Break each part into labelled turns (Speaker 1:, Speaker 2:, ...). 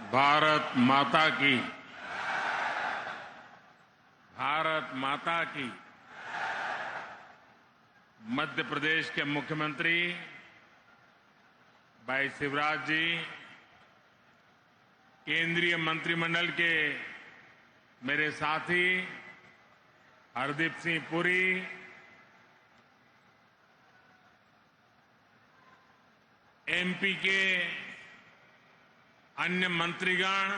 Speaker 1: भारत माता की। भारत माता की। मध्य प्रदेश के मुख्यमंत्री भाई शिवराज जी, केंद्रीय मंत्रिमंडल के मेरे साथी हरदीप सिंह पुरी, एमपी के अन्य मंत्रीगण,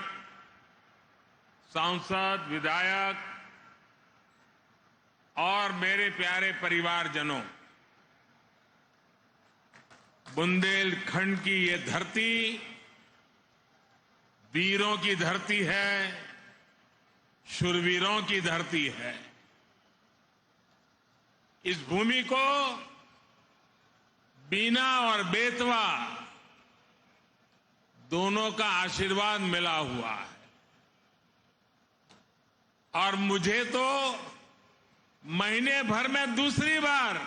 Speaker 1: सांसद, विधायक और मेरे प्यारे परिवारजनों, बुंदेलखंड की ये धरती वीरों की धरती है, शूरवीरों की धरती है। इस भूमि को बीना और बेतवा दोनों का आशीर्वाद मिला हुआ है और मुझे तो महीने भर में दूसरी बार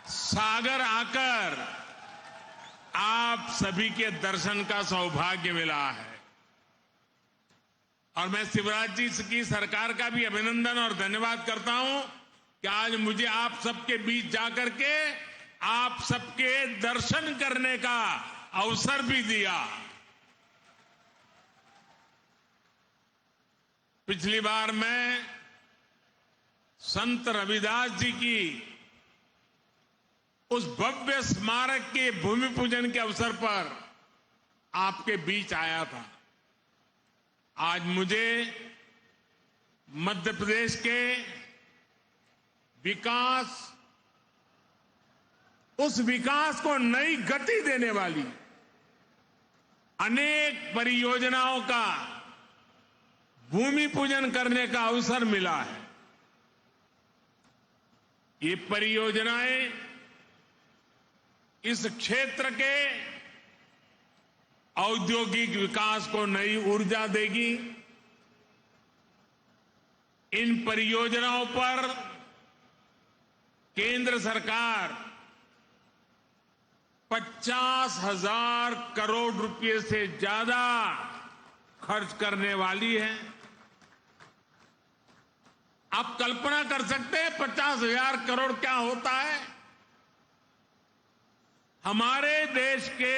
Speaker 1: सागर आकर आप सभी के दर्शन का सौभाग्य मिला है। और मैं शिवराज जी की सरकार का भी अभिनंदन और धन्यवाद करता हूं कि आज मुझे आप सबके बीच जाकर के आप सबके दर्शन करने का अवसर भी दिया। पिछली बार मैं संत रविदास जी की उस भव्य स्मारक के भूमि पूजन के अवसर पर आपके बीच आया था। आज मुझे मध्य प्रदेश के विकास, उस विकास को नई गति देने वाली अनेक परियोजनाओं का भूमि पूजन करने का अवसर मिला है। ये परियोजनाएं इस क्षेत्र के औद्योगिक विकास को नई ऊर्जा देगी। इन परियोजनाओं पर केंद्र सरकार 50,000 करोड़ रुपए से ज्यादा खर्च करने वाली है। आप कल्पना कर सकते हैं 50,000 करोड़ क्या होता है? हमारे देश के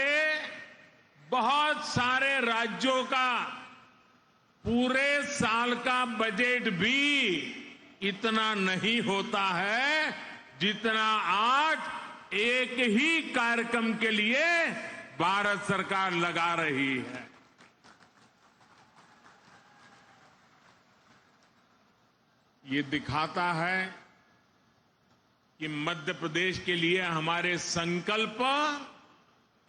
Speaker 1: बहुत सारे राज्यों का पूरे साल का बजट भी इतना नहीं होता है जितना आज एक ही कार्यक्रम के लिए भारत सरकार लगा रही है। ये दिखाता है कि मध्य प्रदेश के लिए हमारे संकल्प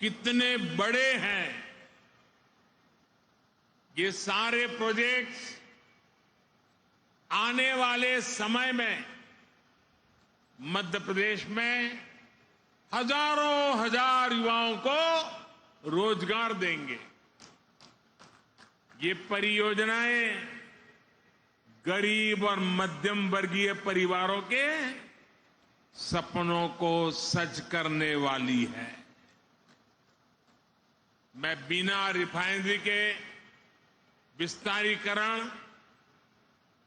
Speaker 1: कितने बड़े हैं। ये सारे प्रोजेक्ट्स आने वाले समय में मध्य प्रदेश में हजारों हजार युवाओं को रोजगार देंगे। ये परियोजनाएं गरीब और मध्यम वर्गीय परिवारों के सपनों को सच करने वाली है। मैं बिना रिफाइनरी के विस्तारीकरण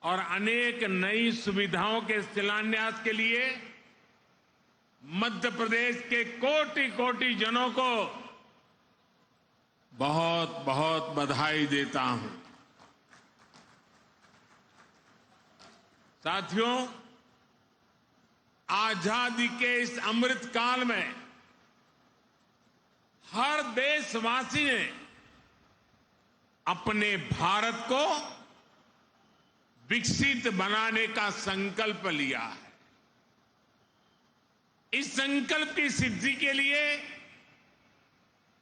Speaker 1: और अनेक नई सुविधाओं के शिलान्यास के लिए मध्य प्रदेश के कोटि कोटि जनों को बहुत बहुत बधाई देता हूं। साथियों, आजादी के इस अमृत काल में हर देशवासी ने अपने भारत को विकसित बनाने का संकल्प लिया है। इस संकल्प की सिद्धि के लिए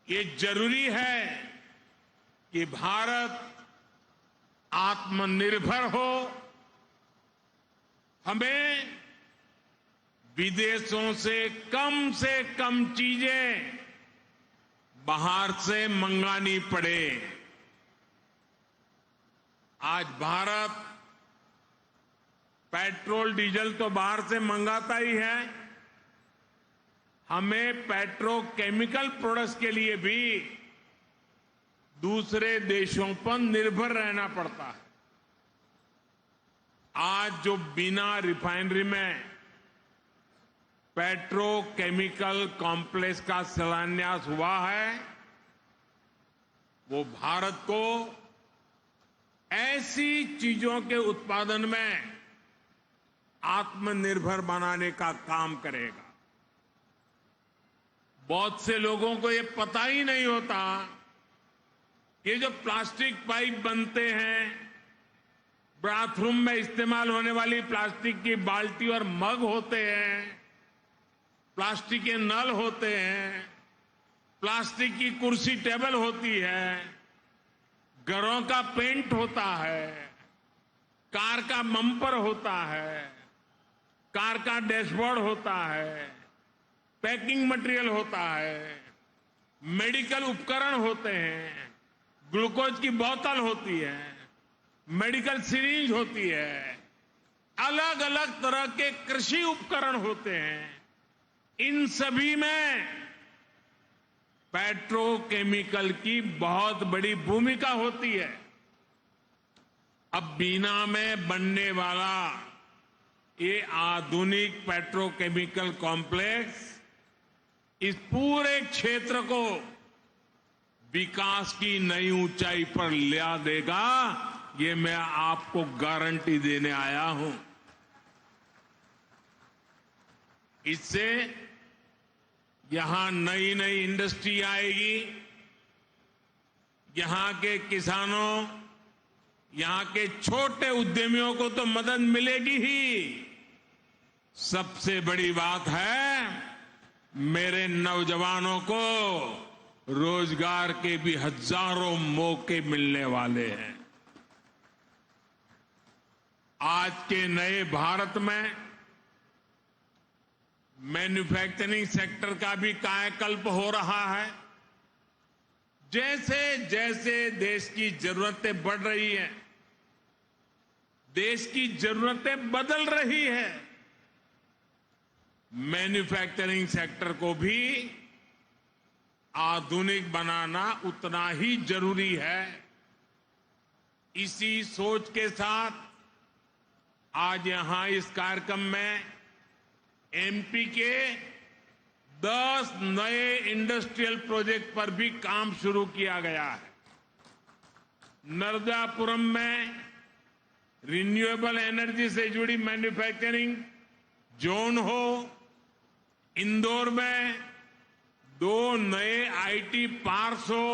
Speaker 1: ये जरूरी है कि भारत आत्मनिर्भर हो। हमें विदेशों से कम चीजें बाहर से मंगानी पड़े। आज भारत पेट्रोल डीजल तो बाहर से मंगाता ही है, हमें पेट्रोकेमिकल प्रोडक्ट्स के लिए भी दूसरे देशों पर निर्भर रहना पड़ता है। आज जो बिना रिफाइनरी में पेट्रोकेमिकल कॉम्प्लेक्स का शिलान्यास हुआ है, वो भारत को ऐसी चीजों के उत्पादन में आत्मनिर्भर बनाने का काम करेगा। बहुत से लोगों को ये पता ही नहीं होता, ये जो प्लास्टिक पाइप बनते हैं, बाथरूम में इस्तेमाल होने वाली प्लास्टिक की बाल्टी और मग होते हैं, प्लास्टिक के नल होते हैं, प्लास्टिक की कुर्सी टेबल होती है, घरों का पेंट होता है, कार का बम्पर होता है, कार का डैशबोर्ड होता है, पैकिंग मटेरियल होता है, मेडिकल उपकरण होते हैं, ग्लूकोज की बोतल होती है, मेडिकल सिरिंज होती है, अलग अलग तरह के कृषि उपकरण होते हैं। इन सभी में पेट्रोकेमिकल की बहुत बड़ी भूमिका होती है। अब बीना में बनने वाला ये आधुनिक पेट्रोकेमिकल कॉम्प्लेक्स इस पूरे क्षेत्र को विकास की नई ऊंचाई पर ले देगा, ये मैं आपको गारंटी देने आया हूं। इससे यहां नई नई इंडस्ट्री आएगी, यहां के किसानों, यहां के छोटे उद्यमियों को तो मदद मिलेगी ही, सबसे बड़ी बात है मेरे नौजवानों को रोजगार के भी हजारों मौके मिलने वाले हैं। आज के नए भारत में मैन्युफैक्चरिंग सेक्टर का भी कायाकल्प हो रहा है। जैसे जैसे देश की जरूरतें बढ़ रही हैं, देश की जरूरतें बदल रही है, मैन्युफैक्चरिंग सेक्टर को भी आधुनिक बनाना उतना ही जरूरी है। इसी सोच के साथ आज यहां इस कार्यक्रम में एमपी के 10 नए इंडस्ट्रियल प्रोजेक्ट पर भी काम शुरू किया गया है। नर्मदापुरम में रिन्यूएबल एनर्जी से जुड़ी मैन्युफैक्चरिंग जोन हो, इंदौर में 2 नए आईटी पार्क्स हो,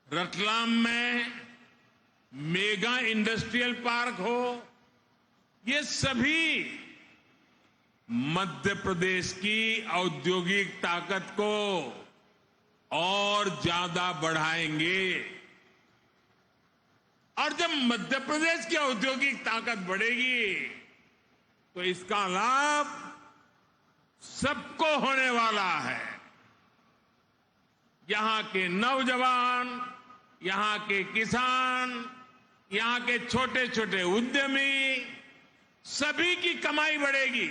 Speaker 1: रतलाम में मेगा इंडस्ट्रियल पार्क हो, ये सभी मध्य प्रदेश की औद्योगिक ताकत को और ज्यादा बढ़ाएंगे। और जब मध्य प्रदेश की औद्योगिक ताकत बढ़ेगी तो इसका लाभ सबको होने वाला है। यहां के नौजवान, यहां के किसान, यहां के छोटे छोटे उद्यमी, सभी की कमाई बढ़ेगी,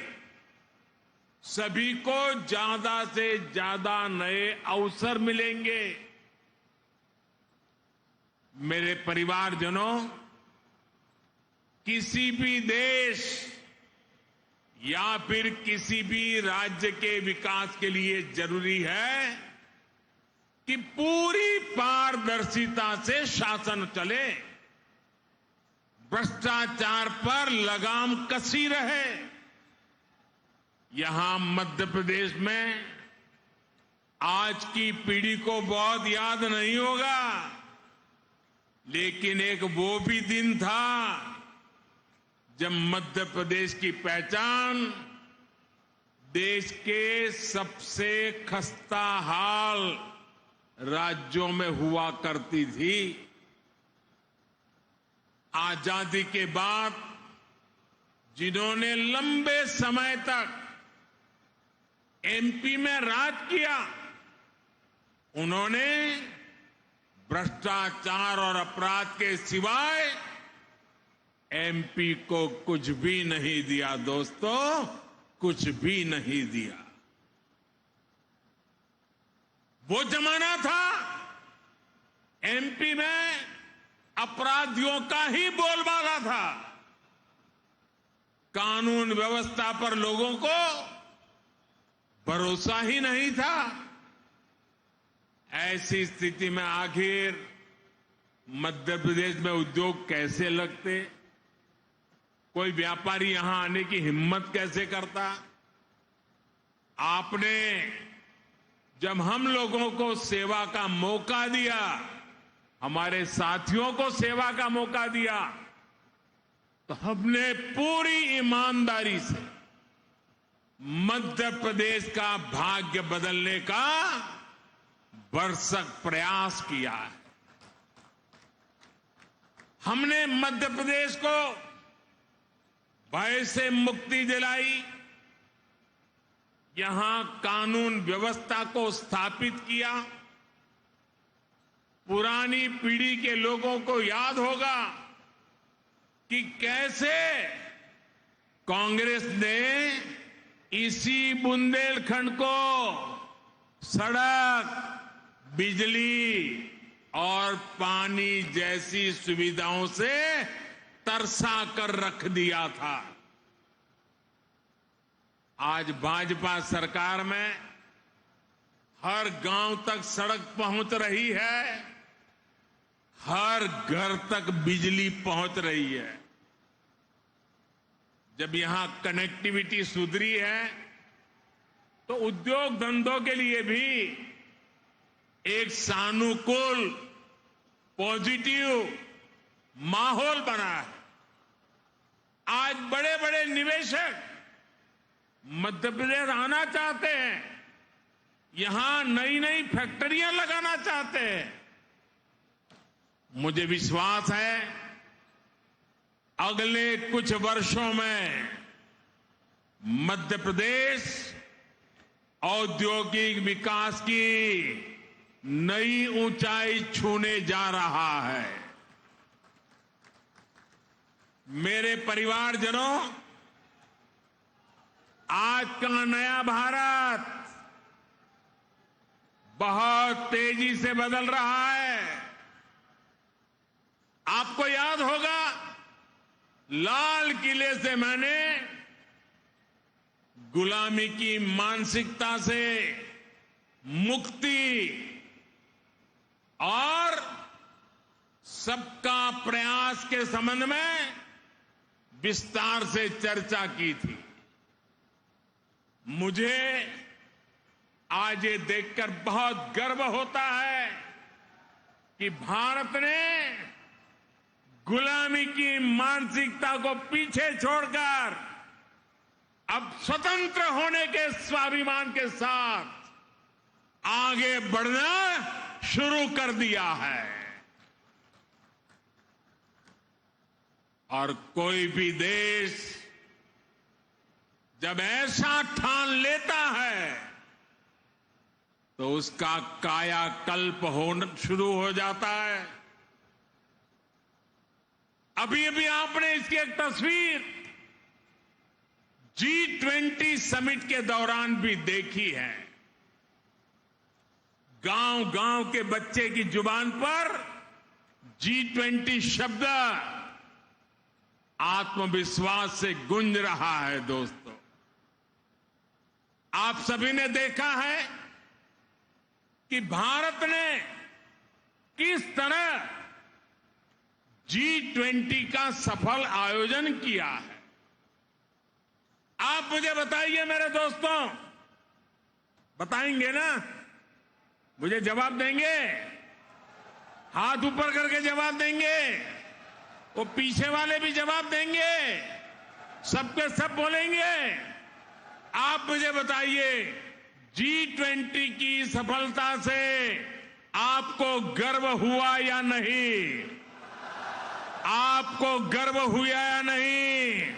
Speaker 1: सभी को ज्यादा से ज्यादा नए अवसर मिलेंगे। मेरे परिवारजनों, किसी भी देश या फिर किसी भी राज्य के विकास के लिए जरूरी है कि पूरी पारदर्शिता से शासन चले, भ्रष्टाचार पर लगाम कसी रहे। यहां मध्य प्रदेश में आज की पीढ़ी को बहुत याद नहीं होगा, लेकिन एक वो भी दिन था जब मध्य प्रदेश की पहचान देश के सबसे खस्ता हाल राज्यों में हुआ करती थी। आजादी के बाद जिन्होंने लंबे समय तक एमपी में राज किया, उन्होंने भ्रष्टाचार और अपराध के सिवाय एमपी को कुछ भी नहीं दिया। दोस्तों, कुछ भी नहीं दिया। वो जमाना था एमपी में अपराधियों का ही बोलबाला था। कानून व्यवस्था पर लोगों को भरोसा ही नहीं था। ऐसी स्थिति में आखिर मध्य प्रदेश में उद्योग कैसे लगते? कोई व्यापारी यहां आने की हिम्मत कैसे करता? आपने जब हम लोगों को सेवा का मौका दिया, हमारे साथियों को सेवा का मौका दिया, तो हमने पूरी ईमानदारी से मध्य प्रदेश का भाग्य बदलने का भरसक प्रयास किया है। हमने मध्य प्रदेश को भय से मुक्ति दिलाई, यहां कानून व्यवस्था को स्थापित किया। पुरानी पीढ़ी के लोगों को याद होगा कि कैसे कांग्रेस ने इसी बुंदेलखंड को सड़क, बिजली और पानी जैसी सुविधाओं से तरसा कर रख दिया था। आज भाजपा सरकार में हर गांव तक सड़क पहुंच रही है, हर घर तक बिजली पहुंच रही है। जब यहां कनेक्टिविटी सुधरी है तो उद्योग धंधों के लिए भी एक सानुकूल, पॉजिटिव माहौल बना है। आज बड़े बड़े निवेशक मध्य प्रदेश आना चाहते हैं, यहां नई नई फैक्ट्रियां लगाना चाहते हैं। मुझे विश्वास है अगले कुछ वर्षों में मध्य प्रदेश औद्योगिक विकास की नई ऊंचाई छूने जा रहा है। मेरे परिवारजनों, आज का नया भारत बहुत तेजी से बदल रहा है। आपको याद होगा, लाल किले से मैंने गुलामी की मानसिकता से मुक्ति और सबका प्रयास के संबंध में विस्तार से चर्चा की थी। मुझे आज ये देखकर बहुत गर्व होता है कि भारत ने गुलामी की मानसिकता को पीछे छोड़कर अब स्वतंत्र होने के स्वाभिमान के साथ आगे बढ़ना शुरू कर दिया है। और कोई भी देश जब ऐसा ठान लेता है तो उसका कायाकल्प होना शुरू हो जाता है। अभी अभी आपने इसकी एक तस्वीर G20 समिट के दौरान भी देखी है। गांव गांव के बच्चे की जुबान पर G20 शब्द आत्मविश्वास से गूंज रहा है। दोस्तों, आप सभी ने देखा है कि भारत ने किस तरह G20 का सफल आयोजन किया है। आप मुझे बताइए मेरे दोस्तों, बताएंगे ना? मुझे जवाब देंगे? हाथ ऊपर करके जवाब देंगे? वो पीछे वाले भी जवाब देंगे? सबके सब बोलेंगे? आप मुझे बताइए, G20 की सफलता से आपको गर्व हुआ या नहीं? आपको गर्व हुआ या नहीं?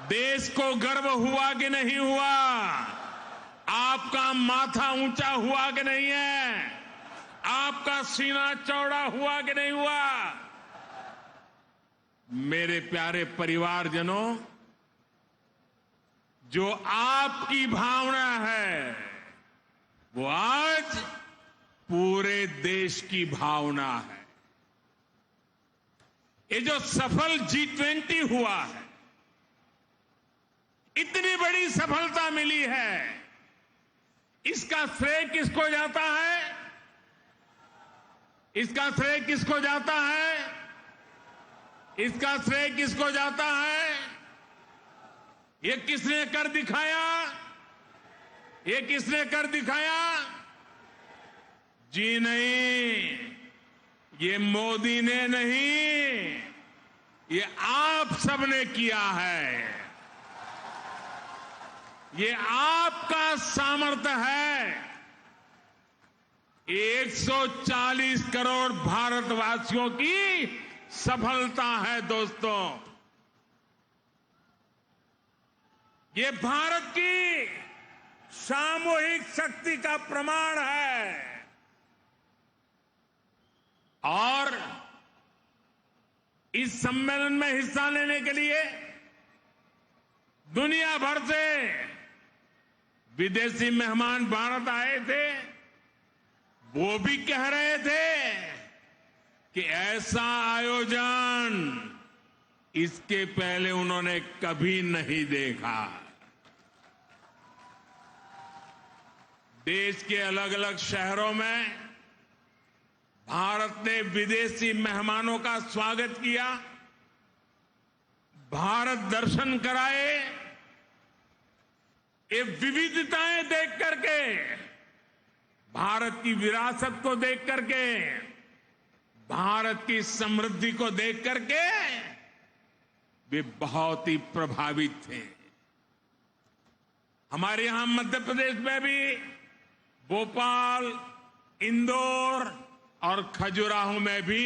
Speaker 1: देश को गर्व हुआ कि नहीं हुआ? आपका माथा ऊंचा हुआ कि नहीं है? आपका सीना चौड़ा हुआ कि नहीं हुआ? मेरे प्यारे परिवारजनों, जो आपकी भावना है वो आज पूरे देश की भावना है। ये जो सफल G20 हुआ है, इतनी बड़ी सफलता मिली है, इसका श्रेय किसको जाता है? इसका श्रेय किसको जाता है? इसका श्रेय किसको जाता है? ये किसने कर दिखाया? ये किसने कर दिखाया? जी नहीं, ये मोदी ने नहीं, ये आप सबने किया है। ये आपका सामर्थ्य है। 140 करोड़ भारतवासियों की सफलता है दोस्तों। ये भारत की सामूहिक शक्ति का प्रमाण है। और इस सम्मेलन में हिस्सा लेने के लिए दुनिया भर से विदेशी मेहमान भारत आए थे। वो भी कह रहे थे कि ऐसा आयोजन इसके पहले उन्होंने कभी नहीं देखा। देश के अलग अलग शहरों में भारत ने विदेशी मेहमानों का स्वागत किया, भारत दर्शन कराए। ये विविधताएं देख करके, भारत की विरासत को देख करके, भारत की समृद्धि को देख करके वे बहुत ही प्रभावित थे। हमारे यहां मध्य प्रदेश में भी भोपाल, इंदौर और खजुराहो में भी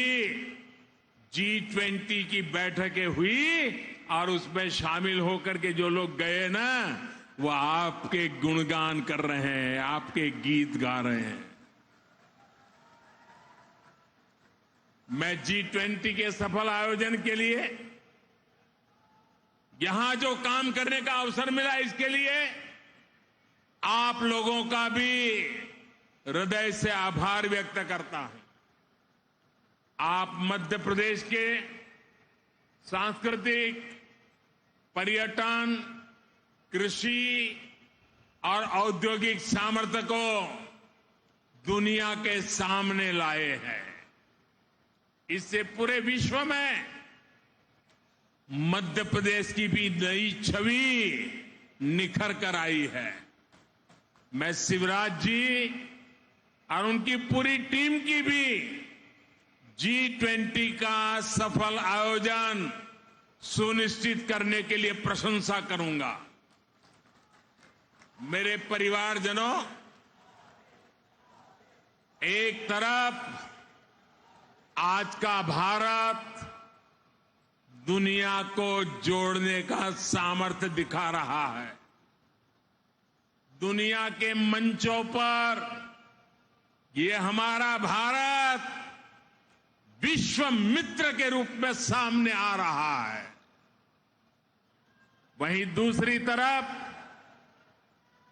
Speaker 1: G20 की बैठकें हुई और उसमें शामिल होकर के जो लोग गए ना, वो आपके गुणगान कर रहे हैं, आपके गीत गा रहे हैं। मैं G20 के सफल आयोजन के लिए, यहां जो काम करने का अवसर मिला, इसके लिए आप लोगों का भी हृदय से आभार व्यक्त करता हूं। आप मध्य प्रदेश के सांस्कृतिक, पर्यटन, कृषि और औद्योगिक सामर्थ्य को दुनिया के सामने लाए हैं। इससे पूरे विश्व में मध्य प्रदेश की भी नई छवि निखर कर आई है। मैं शिवराज जी और उनकी पूरी टीम की भी G20 का सफल आयोजन सुनिश्चित करने के लिए प्रशंसा करूंगा। मेरे परिवारजनों, एक तरफ आज का भारत दुनिया को जोड़ने का सामर्थ्य दिखा रहा है। दुनिया के मंचों पर ये हमारा भारत विश्व मित्र के रूप में सामने आ रहा है। वहीं दूसरी तरफ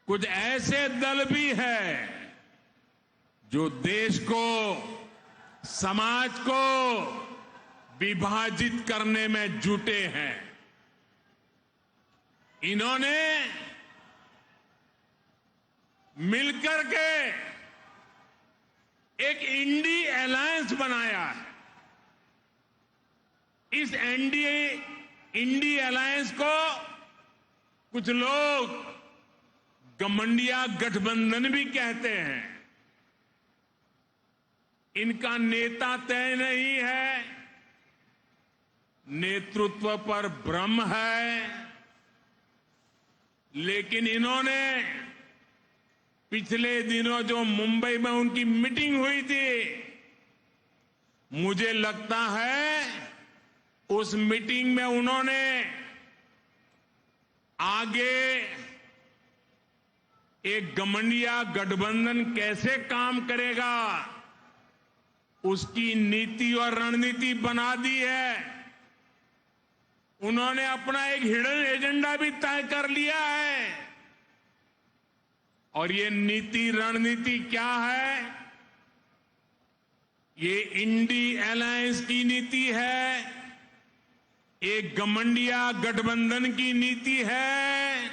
Speaker 1: कुछ ऐसे दल भी हैं जो देश को, समाज को विभाजित करने में जुटे हैं। इन्होंने मिलकर के एक इंडी अलायंस बनाया है। इस इंडी अलायंस को कुछ लोग गठबंधन गठबंधन भी कहते हैं। इनका नेता तय नहीं है, नेतृत्व पर भ्रम है, लेकिन इन्होंने पिछले दिनों जो मुंबई में उनकी मीटिंग हुई थी, मुझे लगता है उस मीटिंग में उन्होंने आगे एक गठबंधन गठबंधन कैसे काम करेगा उसकी नीति और रणनीति बना दी है। उन्होंने अपना एक हिडन एजेंडा भी तय कर लिया है। और ये नीति रणनीति क्या है? ये इंडी अलायंस की नीति है, एक गठबंधन गठबंधन की नीति है,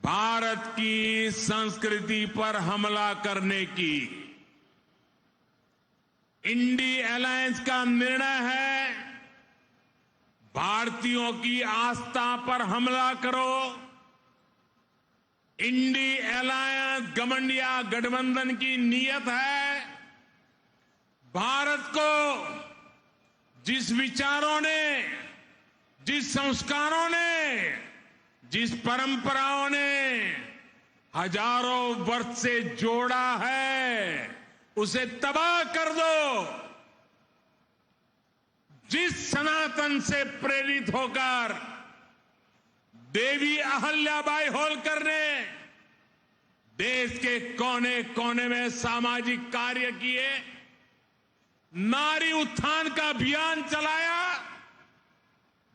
Speaker 1: भारत की संस्कृति पर हमला करने की। इंडी अलायंस का निर्णय है, भारतीयों की आस्था पर हमला करो। इंडी अलायंस गठबंधन की नीयत है, भारत को जिस विचारों ने, जिस संस्कारों ने, जिस परंपराओं ने हजारों वर्ष से जोड़ा है, उसे तबाह कर दो। जिस सनातन से प्रेरित होकर देवी अहल्याबाई होलकर ने देश के कोने कोने में सामाजिक कार्य किए, नारी उत्थान का अभियान चलाया,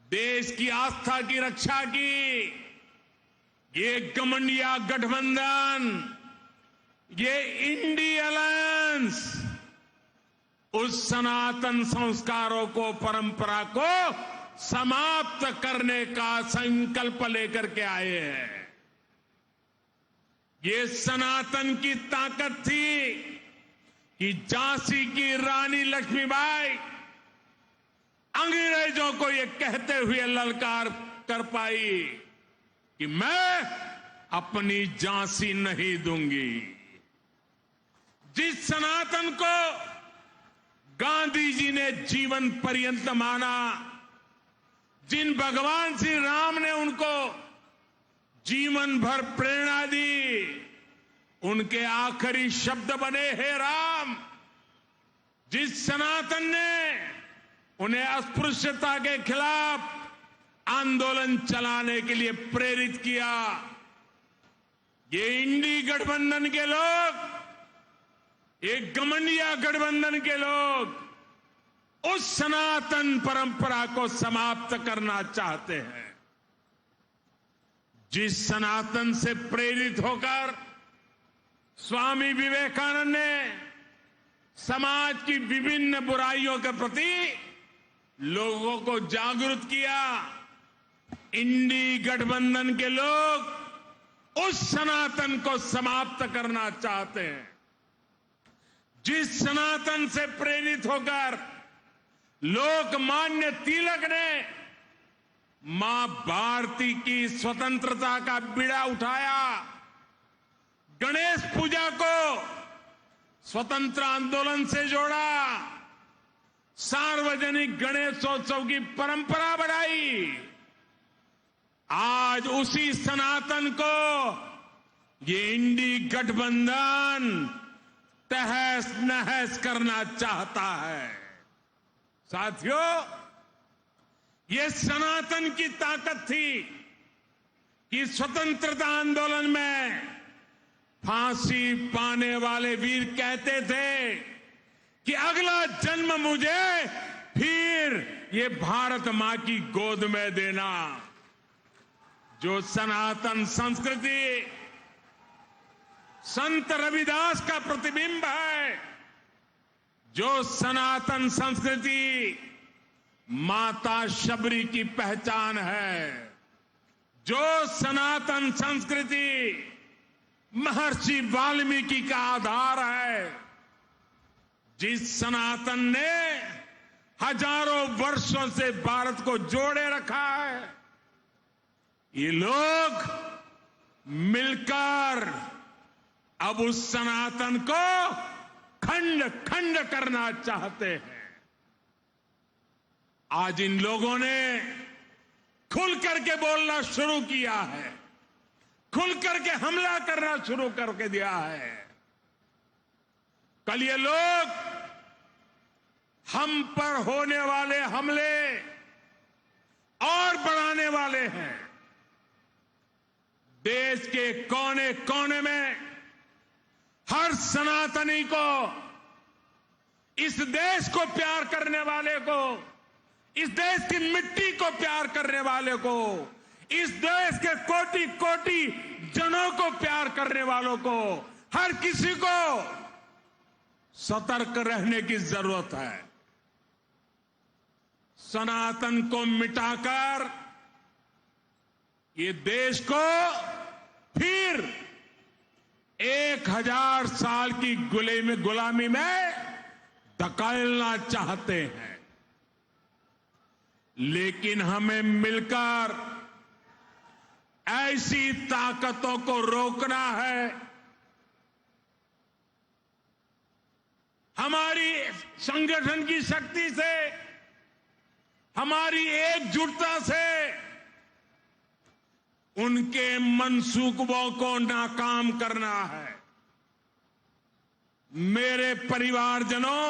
Speaker 1: देश की आस्था की रक्षा की, ये गठबंधन, ये इंडी अलायंस उस सनातन संस्कारों को, परंपरा को समाप्त करने का संकल्प लेकर के आए हैं। ये सनातन की ताकत थी कि झांसी की रानी लक्ष्मीबाई अंग्रेजों को ये कहते हुए ललकार कर पाई कि मैं अपनी झांसी नहीं दूंगी। जिस सनातन को गांधी जी ने जीवन पर्यंत माना, जिन भगवान श्री राम ने उनको जीवन भर प्रेरणा दी, उनके आखिरी शब्द बने हे राम। जिस सनातन ने उन्हें अस्पृश्यता के खिलाफ आंदोलन चलाने के लिए प्रेरित किया, ये इंडी गठबंधन के लोग, एक गठबंधन के लोग उस सनातन परंपरा को समाप्त करना चाहते हैं। जिस सनातन से प्रेरित होकर स्वामी विवेकानंद ने समाज की विभिन्न बुराइयों के प्रति लोगों को जागरूक किया, इंडी गठबंधन के लोग उस सनातन को समाप्त करना चाहते हैं। जिस सनातन से प्रेरित होकर लोकमान्य तिलक ने मां भारती की स्वतंत्रता का बीड़ा उठाया, गणेश पूजा को स्वतंत्र आंदोलन से जोड़ा, सार्वजनिक गणेशोत्सव की परंपरा बढ़ाई, आज उसी सनातन को ये इंडी गठबंधन तहस नहस करना चाहता है। साथियों, ये सनातन की ताकत थी कि स्वतंत्रता आंदोलन में फांसी पाने वाले वीर कहते थे कि अगला जन्म मुझे फिर ये भारत मां की गोद में देना। जो सनातन संस्कृति संत रविदास का प्रतिबिंब है, जो सनातन संस्कृति माता शबरी की पहचान है, जो सनातन संस्कृति महर्षि वाल्मीकि का आधार है, जिस सनातन ने हजारों वर्षों से भारत को जोड़े रखा है, ये लोग मिलकर अब उस सनातन को खंड खंड करना चाहते हैं। आज इन लोगों ने खुल करके बोलना शुरू किया है, खुल करके हमला करना शुरू करके दिया है। कल ये लोग हम पर होने वाले हमले और बढ़ाने वाले हैं। देश के कोने कोने में हर सनातनी को, इस देश को प्यार करने वाले को, इस देश की मिट्टी को प्यार करने वाले को, इस देश के कोटि कोटि जनों को प्यार करने वालों को, हर किसी को सतर्क रहने की जरूरत है। सनातन को मिटाकर ये देश को फिर 1000 साल की गुलामी में धकेलना चाहते हैं, लेकिन हमें मिलकर ऐसी ताकतों को रोकना है। हमारी संगठन की शक्ति से, हमारी एकजुटता से उनके मंसूबों को नाकाम करना है। मेरे परिवारजनों,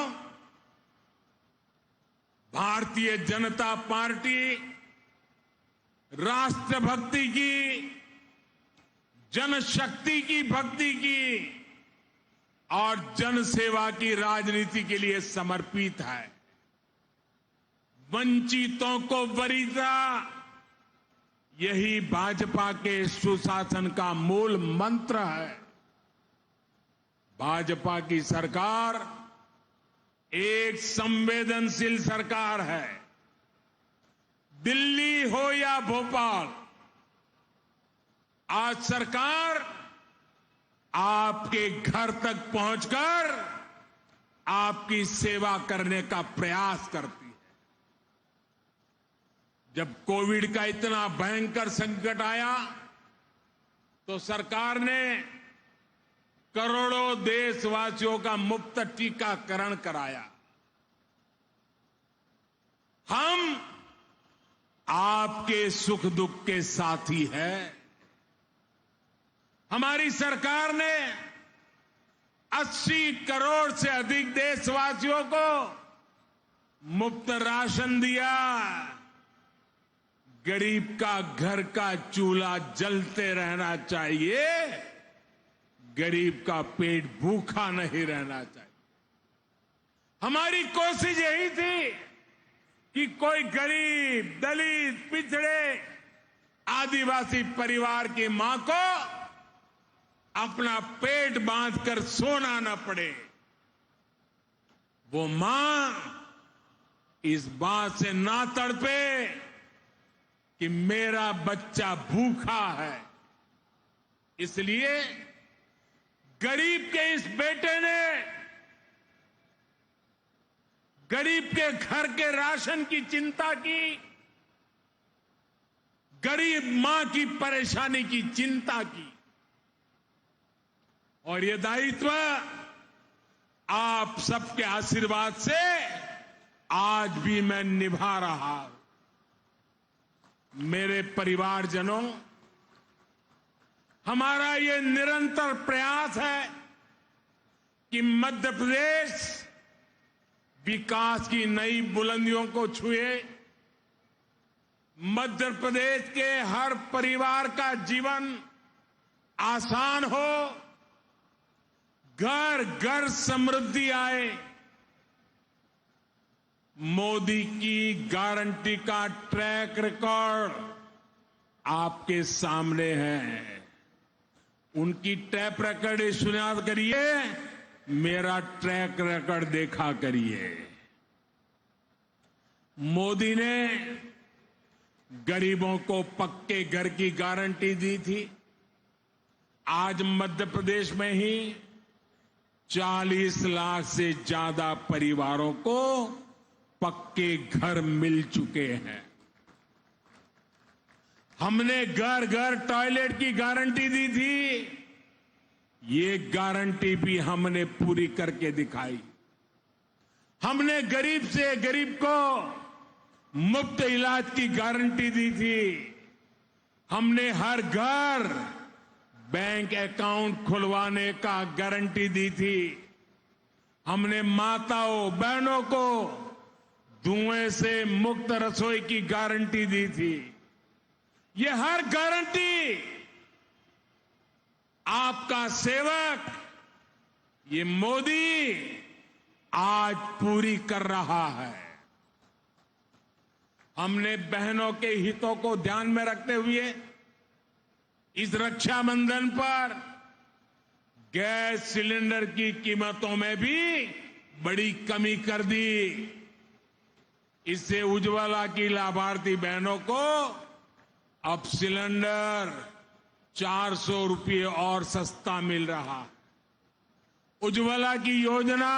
Speaker 1: भारतीय जनता पार्टी राष्ट्रभक्ति की, जनशक्ति की भक्ति की और जनसेवा की राजनीति के लिए समर्पित है। वंचितों को वरीयता, यही भाजपा के सुशासन का मूल मंत्र है। भाजपा की सरकार एक संवेदनशील सरकार है। दिल्ली हो या भोपाल, आज सरकार आपके घर तक पहुंचकर आपकी सेवा करने का प्रयास करती है। जब कोविड का इतना भयंकर संकट आया तो सरकार ने करोड़ों देशवासियों का मुफ्त टीकाकरण कराया। हम आपके सुख दुख के साथी हैं। हमारी सरकार ने 80 करोड़ से अधिक देशवासियों को मुफ्त राशन दिया। गरीब का घर का चूल्हा जलते रहना चाहिए, गरीब का पेट भूखा नहीं रहना चाहिए। हमारी कोशिश यही थी कि कोई गरीब, दलित, पिछड़े, आदिवासी परिवार की मां को अपना पेट बांधकर सोना न पड़े। वो मां इस बात से ना तड़पे कि मेरा बच्चा भूखा है। इसलिए गरीब के इस बेटे ने गरीब के घर के राशन की चिंता की, गरीब मां की परेशानी की चिंता की, और ये दायित्व आप सबके आशीर्वाद से आज भी मैं निभा रहा हूं। मेरे परिवारजनों, हमारा ये निरंतर प्रयास है कि मध्य प्रदेश विकास की नई बुलंदियों को छुए, मध्य प्रदेश के हर परिवार का जीवन आसान हो, घर घर समृद्धि आए। मोदी की गारंटी का ट्रैक रिकॉर्ड आपके सामने है। उनकी ट्रैक रिकॉर्ड सुना करिए, मेरा ट्रैक रिकॉर्ड देखा करिए। मोदी ने गरीबों को पक्के घर की गारंटी दी थी। आज मध्य प्रदेश में ही 40 लाख से ज्यादा परिवारों को पक्के घर मिल चुके हैं। हमने घर घर टॉयलेट की गारंटी दी थी, ये गारंटी भी हमने पूरी करके दिखाई। हमने गरीब से गरीब को मुफ्त इलाज की गारंटी दी थी। हमने हर घर बैंक अकाउंट खुलवाने का गारंटी दी थी। हमने माताओं बहनों को धुएं से मुक्त रसोई की गारंटी दी थी। ये हर गारंटी आपका सेवक, ये मोदी आज पूरी कर रहा है। हमने बहनों के हितों को ध्यान में रखते हुए इस रक्षाबंधन पर गैस सिलेंडर की कीमतों में भी बड़ी कमी कर दी। इससे उज्ज्वला की लाभार्थी बहनों को अब सिलेंडर 400 रुपये और सस्ता मिल रहा। उज्ज्वला की योजना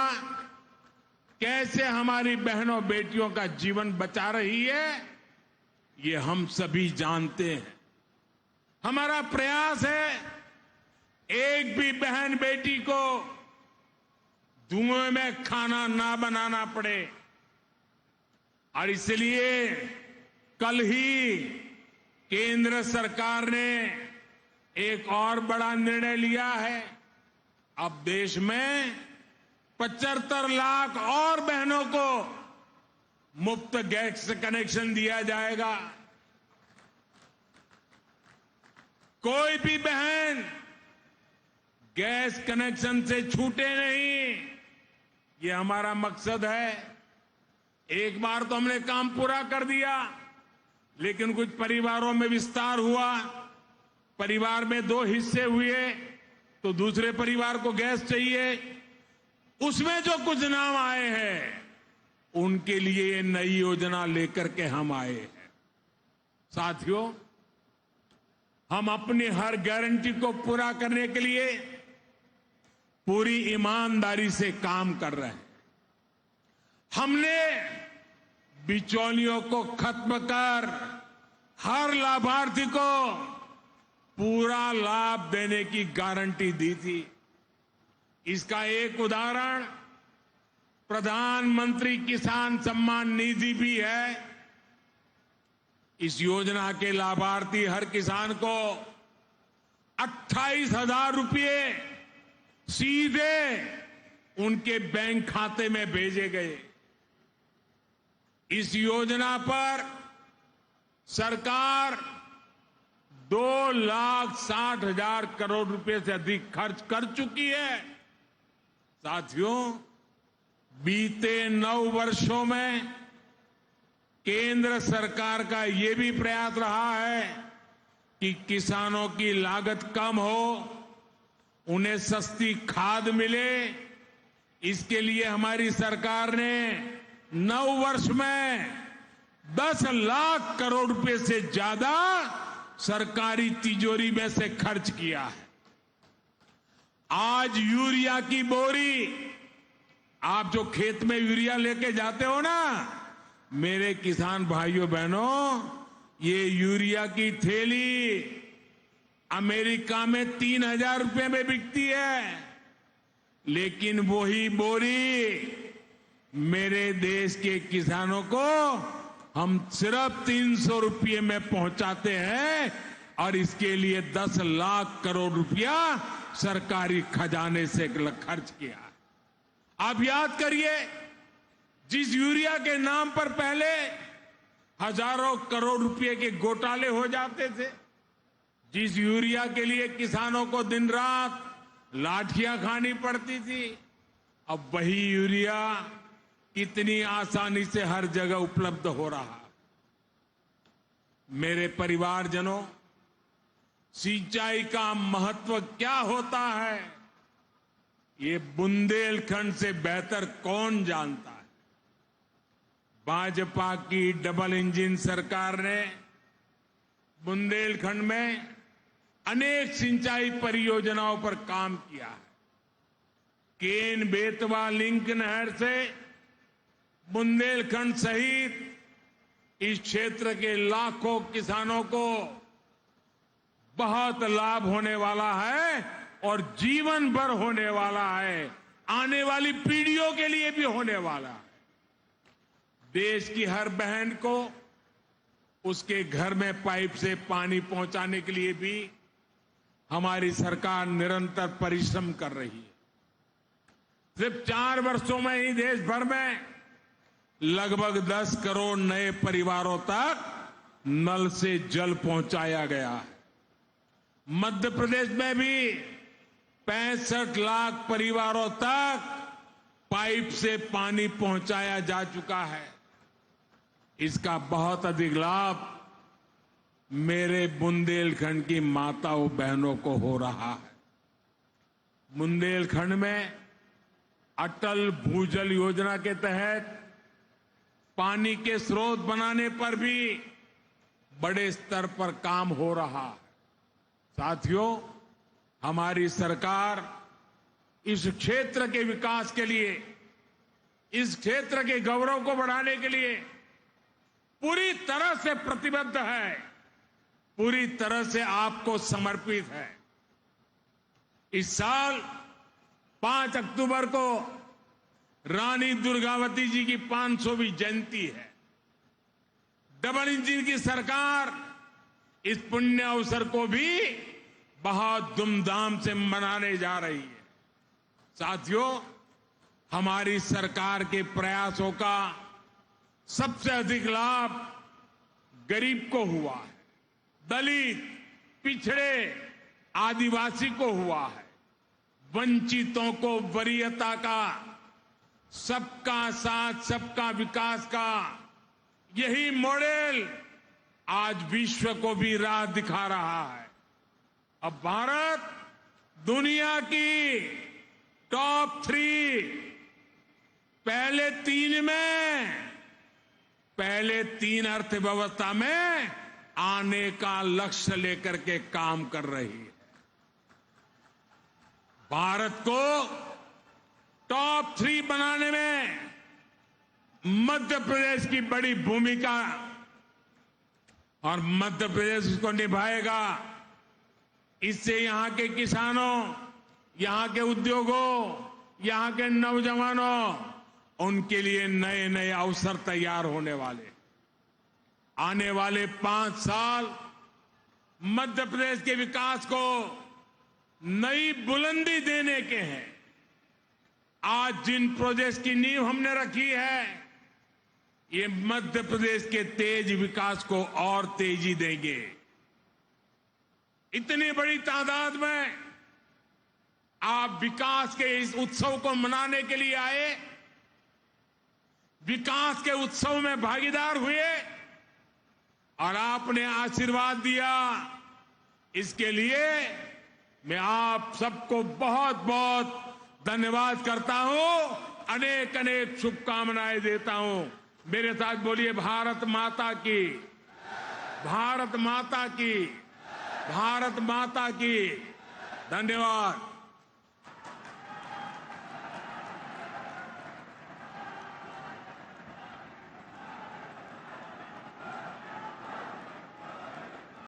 Speaker 1: कैसे हमारी बहनों बेटियों का जीवन बचा रही है, ये हम सभी जानते हैं। हमारा प्रयास है एक भी बहन बेटी को धुएं में खाना ना बनाना पड़े, और इसलिए कल ही केंद्र सरकार ने एक और बड़ा निर्णय लिया है। अब देश में 75 लाख और बहनों को मुफ्त गैस कनेक्शन दिया जाएगा। कोई भी बहन गैस कनेक्शन से छूटे नहीं, ये हमारा मकसद है। एक बार तो हमने काम पूरा कर दिया, लेकिन कुछ परिवारों में विस्तार हुआ। परिवार में 2 हिस्से हुए, तो दूसरे परिवार को गैस चाहिए। उसमें जो कुछ नाम आए हैं, उनके लिए ये नई योजना लेकर के हम आए हैं। साथियों, हम अपनी हर गारंटी को पूरा करने के लिए पूरी ईमानदारी से काम कर रहे हैं। हमने बिचौलियों को खत्म कर हर लाभार्थी को पूरा लाभ देने की गारंटी दी थी। इसका एक उदाहरण प्रधानमंत्री किसान सम्मान निधि भी है। इस योजना के लाभार्थी हर किसान को 28,000 रुपये सीधे उनके बैंक खाते में भेजे गए। इस योजना पर सरकार 2,60,000 करोड़ रुपए से अधिक खर्च कर चुकी है। साथियों, बीते 9 वर्षों में केंद्र सरकार का ये भी प्रयास रहा है कि किसानों की लागत कम हो, उन्हें सस्ती खाद मिले। इसके लिए हमारी सरकार ने 9 वर्ष में 10 लाख करोड़ रुपए से ज्यादा सरकारी तिजोरी में से खर्च किया है। आज यूरिया की बोरी, आप जो खेत में यूरिया लेके जाते हो ना, मेरे किसान भाइयों बहनों, ये यूरिया की थैली अमेरिका में 3,000 रुपए में बिकती है, लेकिन वही बोरी मेरे देश के किसानों को हम सिर्फ 300 रुपये में पहुंचाते हैं, और इसके लिए 10 लाख करोड़ रुपया सरकारी खजाने से खर्च किया। आप याद करिए, जिस यूरिया के नाम पर पहले हजारों करोड़ रुपए के घोटाले हो जाते थे, जिस यूरिया के लिए किसानों को दिन रात लाठियां खानी पड़ती थी, अब वही यूरिया कितनी आसानी से हर जगह उपलब्ध हो रहा। मेरे परिवारजनों, सिंचाई का महत्व क्या होता है, ये बुंदेलखंड से बेहतर कौन जानता है। भाजपा की डबल इंजन सरकार ने बुंदेलखंड में अनेक सिंचाई परियोजनाओं पर काम किया है। केन बेतवा लिंक नहर से बुंदेलखंड सहित इस क्षेत्र के लाखों किसानों को बहुत लाभ होने वाला है, और जीवन भर होने वाला है, आने वाली पीढ़ियों के लिए भी होने वाला है। देश की हर बहन को उसके घर में पाइप से पानी पहुंचाने के लिए भी हमारी सरकार निरंतर परिश्रम कर रही है। सिर्फ 4 वर्षों में ही देश भर में लगभग 10 करोड़ नए परिवारों तक नल से जल पहुंचाया गया है। मध्य प्रदेश में भी 65 लाख परिवारों तक पाइप से पानी पहुंचाया जा चुका है। इसका बहुत अधिक लाभ मेरे बुंदेलखंड की माताओं बहनों को हो रहा है। बुंदेलखंड में अटल भूजल योजना के तहत पानी के स्रोत बनाने पर भी बड़े स्तर पर काम हो रहा है। साथियों, हमारी सरकार इस क्षेत्र के विकास के लिए, इस क्षेत्र के गौरव को बढ़ाने के लिए पूरी तरह से प्रतिबद्ध है, पूरी तरह से आपको समर्पित है। इस साल 5 अक्टूबर को रानी दुर्गावती जी की 500वीं जयंती है। डबल इंजन की सरकार इस पुण्य अवसर को भी बहुत धूमधाम से मनाने जा रही है। साथियों, हमारी सरकार के प्रयासों का सबसे अधिक लाभ गरीब को हुआ है, दलित, पिछड़े, आदिवासी को हुआ है। वंचितों को वरीयता का, सबका साथ सबका विकास का यही मॉडल आज विश्व को भी राह दिखा रहा है। अब भारत दुनिया की टॉप 3 पहले तीन अर्थव्यवस्था में आने का लक्ष्य लेकर के काम कर रही है। भारत को टॉप 3 बनाने में मध्य प्रदेश की बड़ी भूमिका, और मध्य प्रदेश इसको निभाएगा। इससे यहां के किसानों, यहां के उद्योगों, यहां के नौजवानों, उनके लिए नए नए अवसर तैयार होने वाले। आने वाले 5 साल मध्य प्रदेश के विकास को नई बुलंदी देने के हैं। आज जिन प्रोजेक्ट्स की नींव हमने रखी है, ये मध्य प्रदेश के तेज विकास को और तेजी देंगे। इतनी बड़ी तादाद में आप विकास के इस उत्सव को मनाने के लिए आए, विकास के उत्सव में भागीदार हुए और आपने आशीर्वाद दिया। इसके लिए मैं आप सबको बहुत बहुत धन्यवाद करता हूं, अनेक अनेक शुभकामनाएं देता हूं। मेरे साथ बोलिए, भारत माता की, भारत माता की, भारत माता की। धन्यवाद।